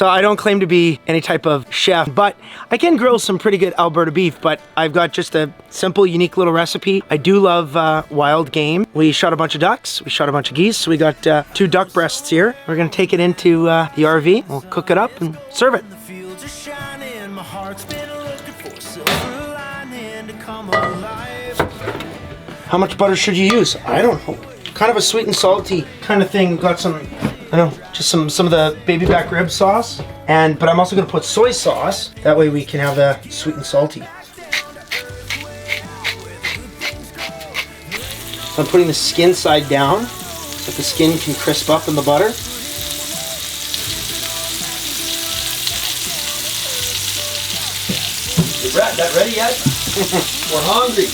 So I don't claim to be any type of chef, but I can grill some pretty good Alberta beef, but I've got just a simple, unique little recipe. I do love wild game. We shot a bunch of ducks, we shot a bunch of geese, so we got 2 duck breasts here. We're gonna take it into the RV, we'll cook it up and serve it. How much butter should you use? I don't know. Kind of a sweet and salty kind of thing. Got some, I don't know, just some of the baby back rib sauce. But I'm also gonna put soy sauce. That way we can have the sweet and salty. So I'm putting the skin side down so that the skin can crisp up in the butter. Is Brett, that ready yet? We're hungry.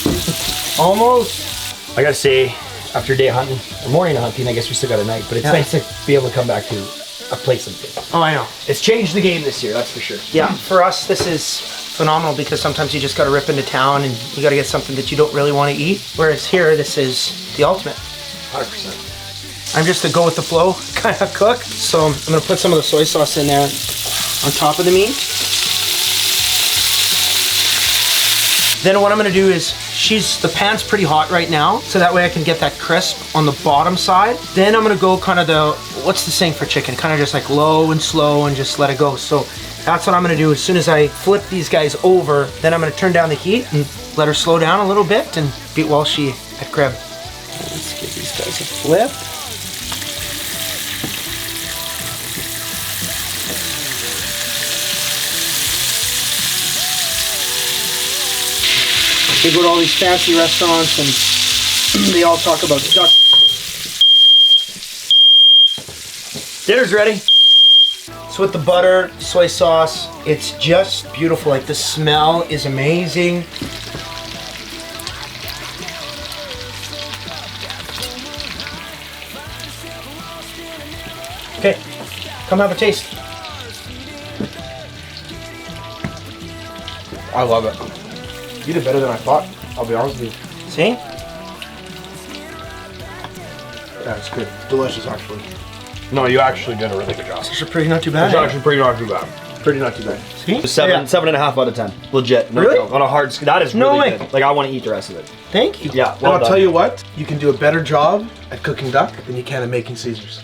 Almost. I gotta say, after a day of hunting, or morning of hunting, I guess we still got a night, but it's nice to be able to come back to a place like this. Oh, I know. It's changed the game this year, that's for sure. Yeah, for us, this is phenomenal because sometimes you just gotta rip into town and you gotta get something that you don't really want to eat. Whereas here, this is the ultimate. 100%. I'm just a go with the flow kind of cook. So I'm gonna put some of the soy sauce in there on top of the meat. Then what I'm gonna do is, the pan's pretty hot right now, so that way I can get that crisp on the bottom side. Then I'm gonna go kind of what's the saying for chicken? Kind of just like low and slow and just let it go. So that's what I'm gonna do. As soon as I flip these guys over, then I'm gonna turn down the heat and let her slow down a little bit and beat Walshy at crib. Let's give these guys a flip. You go to all these fancy restaurants and they all talk about duck. Dinner's ready. So with the butter, soy sauce, it's just beautiful. Like the smell is amazing. Okay, come have a taste. I love it. You did better than I thought, I'll be honest with you. See? Yeah, it's good. Delicious, actually. No, you actually did a really good job. It's actually pretty not too bad. It's actually pretty not too bad. Pretty not too bad. See? 7.5 out of 10. Legit. No Really? joke. On a hard scale. That is No really way. good. Like, I want to eat the rest of it. Thank you. Yeah, And well I'll done. tell you what, you can do a better job at cooking duck than you can at making Caesars.